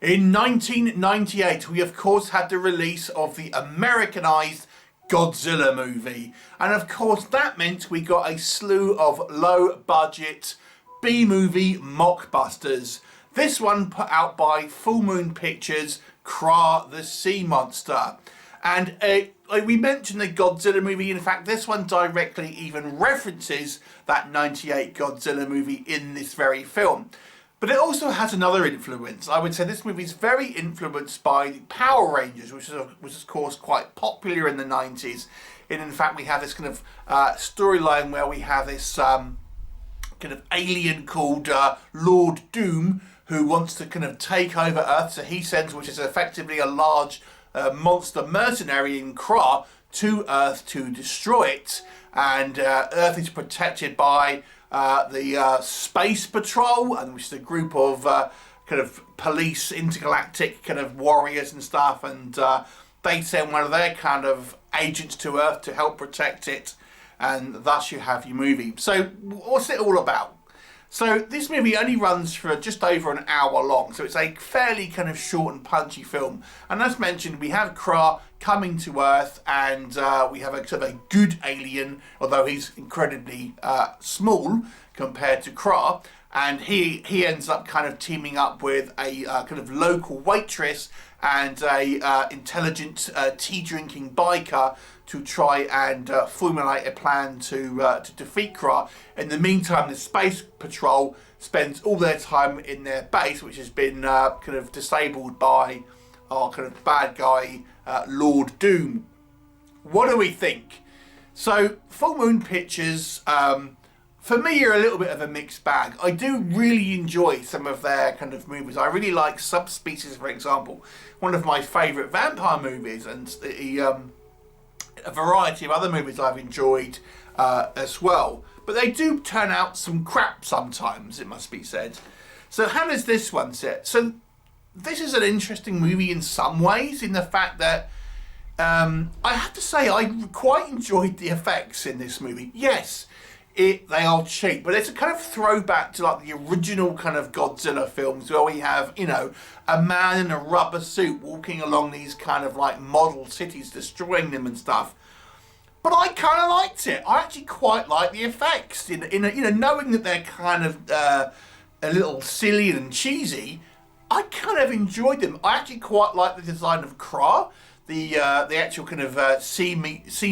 In 1998, we of course had the release of the Americanized Godzilla movie. And of course that meant we got a slew of low budget B-movie mockbusters. This one put out by Full Moon Pictures, Kraa the Sea Monster. And we mentioned the Godzilla movie. In fact, this one directly even references that 98 Godzilla movie in this very film. But it also has another influence. I would say this movie is very influenced by the Power Rangers, which was of course quite popular in the 90s. And in fact, we have this kind of storyline where we have this kind of alien called Lord Doom, who wants to kind of take over Earth. So he sends, which is effectively a large monster mercenary in Kraa, to Earth to destroy it. And Earth is protected by the Space Patrol, and which is a group of kind of police, intergalactic kind of warriors and stuff, and they send one of their kind of agents to Earth to help protect it, and thus you have your movie. So what's it all about? So this movie only runs for just over an hour long, so it's a fairly kind of short and punchy film. And as mentioned, we have Kraa coming to Earth, and we have a sort of a good alien, although he's incredibly small compared to Kraa. And he ends up kind of teaming up with a kind of local waitress and a intelligent tea-drinking biker to try and formulate a plan to defeat Kraa. In the meantime, the Space Patrol spends all their time in their base, which has been kind of disabled by our kind of bad guy, Lord Doom. What do we think? So, Full Moon Pictures, for me, are a little bit of a mixed bag. I do really enjoy some of their kind of movies. I really like Subspecies, for example, one of my favourite vampire movies, and a variety of other movies I've enjoyed as well. But they do turn out some crap sometimes, it must be said. So how does this one sit? So this is an interesting movie in some ways, in the fact that I have to say I quite enjoyed the effects in this movie. Yes, they are cheap, but it's a kind of throwback to like the original kind of Godzilla films, where we have, you know, a man in a rubber suit walking along these kind of like model cities, destroying them and stuff. But I kind of liked it. I actually quite like the effects. In a, you know, knowing that they're kind of a little silly and cheesy, I kind of enjoyed them. I actually quite like the design of Kraa, the actual kind of sea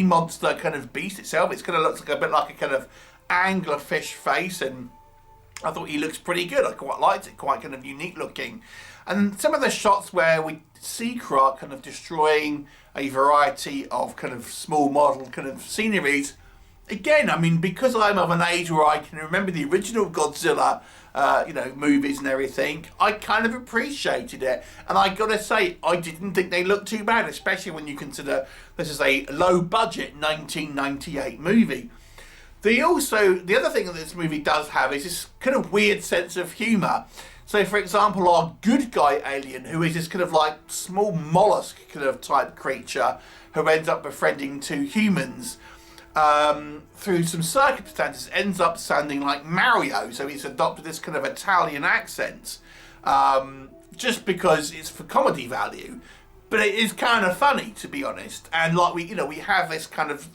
monster kind of beast itself. It's kind of looks like a bit like a kind of anglerfish face, and I thought he looks pretty good. I quite liked it, quite kind of unique looking. And some of the shots where we see Kraa kind of destroying a variety of kind of small model kind of sceneries, again, I mean, because I'm of an age where I can remember the original Godzilla you know, movies and everything, I kind of appreciated it. And I gotta say, I didn't think they looked too bad, especially when you consider this is a low budget 1998 movie. The other thing that this movie does have is this kind of weird sense of humour. So for example, our good guy alien, who is this kind of like small mollusk kind of type creature who ends up befriending two humans, through some circumstances ends up sounding like Mario. So he's adopted this kind of Italian accent, just because it's for comedy value. But it is kind of funny, to be honest. And like we have this kind of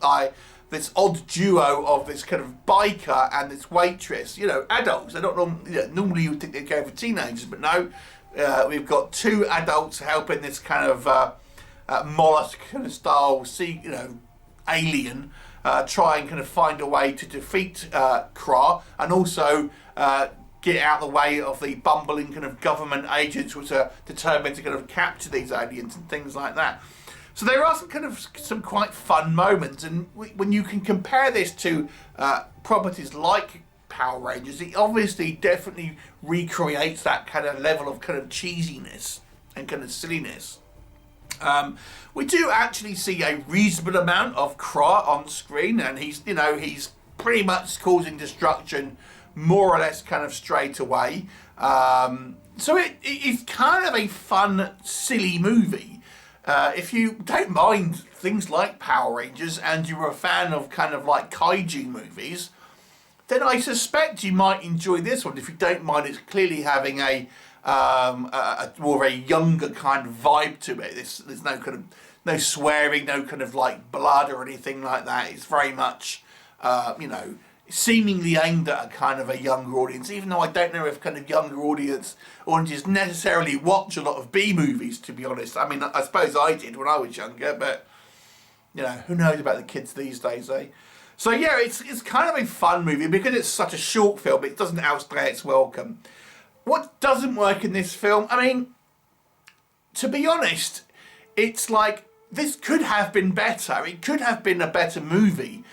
this odd duo of this kind of biker and this waitress, you know, adults. They don't normally you would think they'd go for teenagers, but no, we've got two adults helping this kind of mollusk kind of style alien try and kind of find a way to defeat Kraa, and also get out of the way of the bumbling kind of government agents which are determined to kind of capture these aliens and things like that. So there are some quite fun moments, and when you can compare this to properties like Power Rangers, it obviously definitely recreates that kind of level of kind of cheesiness and kind of silliness. We do actually see a reasonable amount of Kraa on screen, and he's pretty much causing destruction more or less kind of straight away. So it is kind of a fun, silly movie. If you don't mind things like Power Rangers and you're a fan of kind of like Kaiju movies, then I suspect you might enjoy this one. If you don't mind, it's clearly having a more of a younger kind of vibe to it. There's no kind of no swearing, no kind of like blood or anything like that. It's very much you know, seemingly aimed at a kind of a younger audience, even though I don't know if kind of younger audiences necessarily watch a lot of B movies, to be honest. I mean, I suppose I did when I was younger, but you know, who knows about the kids these days, eh? So yeah, it's kind of a fun movie because it's such a short film. It doesn't outstay its welcome. What doesn't work in this film? I mean, to be honest, it's like this could have been better. It could have been a better movie.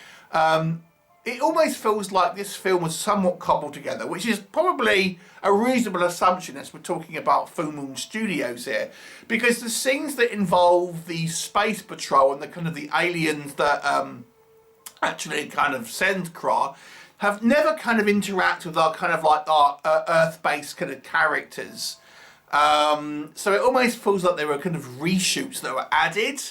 It almost feels like this film was somewhat cobbled together, which is probably a reasonable assumption as we're talking about Full Moon Studios here, because the scenes that involve the space patrol and the kind of the aliens that actually kind of send Kraa have never kind of interacted with our kind of like our Earth-based kind of characters. So it almost feels like they were kind of reshoots that were added.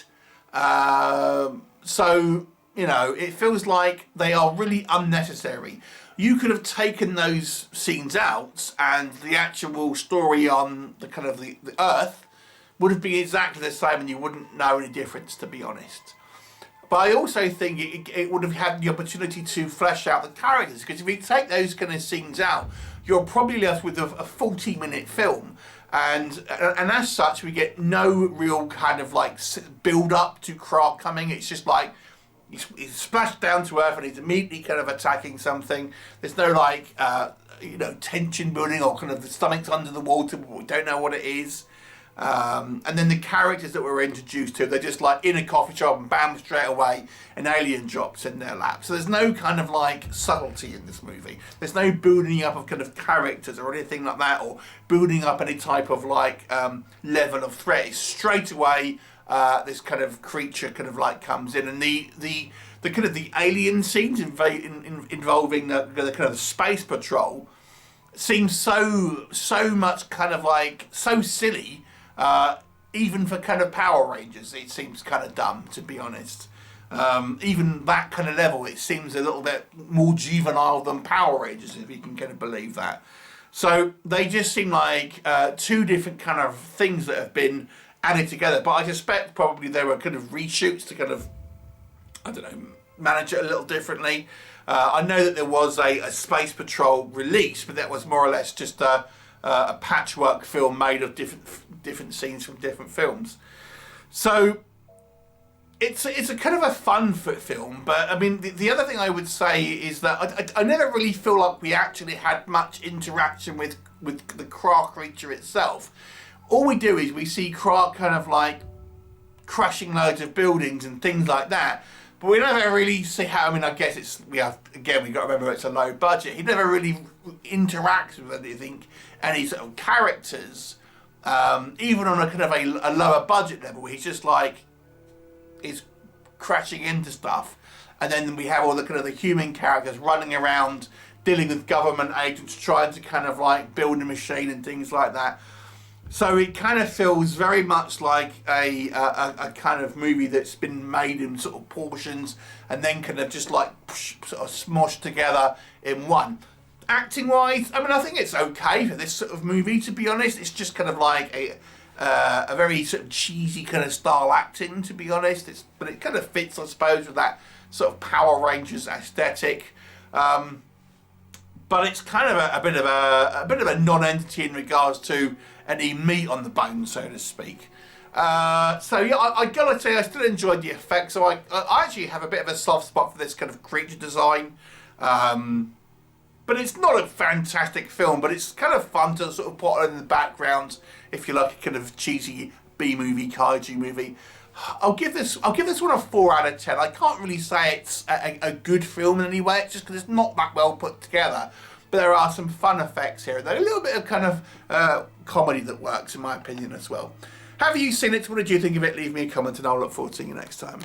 So, you know, it feels like they are really unnecessary. You could have taken those scenes out and the actual story on the kind of the Earth would have been exactly the same and you wouldn't know any difference, to be honest. But I also think it would have had the opportunity to flesh out the characters, because if you take those kind of scenes out, you're probably left with a 40-minute film. And as such, we get no real kind of like build up to Kraa coming. It's just like he's splashed down to Earth and he's immediately kind of attacking something. There's no like you know, tension building or kind of the stomach's under the water, but we don't know what it is. And then the characters that we're introduced to, they're just like in a coffee shop and bam, straight away an alien drops in their lap. So there's no kind of like subtlety in this movie. There's no building up of kind of characters or anything like that, or building up any type of like level of threat. It's straight away this kind of creature kind of like comes in, and the kind of the alien scenes involving the kind of space patrol seems so much kind of like so silly. Even for kind of Power Rangers, it seems kind of dumb, to be honest. Even that kind of level, it seems a little bit more juvenile than Power Rangers, if you can kind of believe that. So they just seem like two different kind of things that have been added together. But I suspect probably they were kind of reshoots to kind of, I don't know, manage it a little differently. I know that there was a Space Patrol release, but that was more or less just a patchwork film made of different scenes from different films. So it's a kind of a fun film, but I mean the other thing I would say is that I never really feel like we actually had much interaction with the Kraa creature itself. All we do is we see Kraa kind of like crashing loads of buildings and things like that, but we never really see how. I mean, I guess we got to remember it's a low budget. He never really interacts with anything, any sort of characters, even on a kind of a lower budget level. He's just like is crashing into stuff, and then we have all the kind of the human characters running around dealing with government agents trying to kind of like build a machine and things like that. So it kind of feels very much like a kind of movie that's been made in sort of portions and then kind of just like sort of smoshed together in one. Acting wise, I mean, I think it's okay for this sort of movie, to be honest. It's just kind of like a very sort of cheesy kind of style acting, to be honest. But it kind of fits, I suppose, with that sort of Power Rangers aesthetic. But it's kind of a bit of a non-entity in regards to any meat on the bone, so to speak. So yeah, I gotta say I still enjoyed the effects. So I actually have a bit of a soft spot for this kind of creature design. But it's not a fantastic film, but it's kind of fun to sort of put on in the background if you like a kind of cheesy B-movie, kaiju movie. I'll give this one a 4 out of 10. I can't really say it's a good film in any way. It's just because it's not that well put together. But there are some fun effects here. There's a little bit of kind of comedy that works, in my opinion, as well. Have you seen it? What did you think of it? Leave me a comment and I'll look forward to seeing you next time.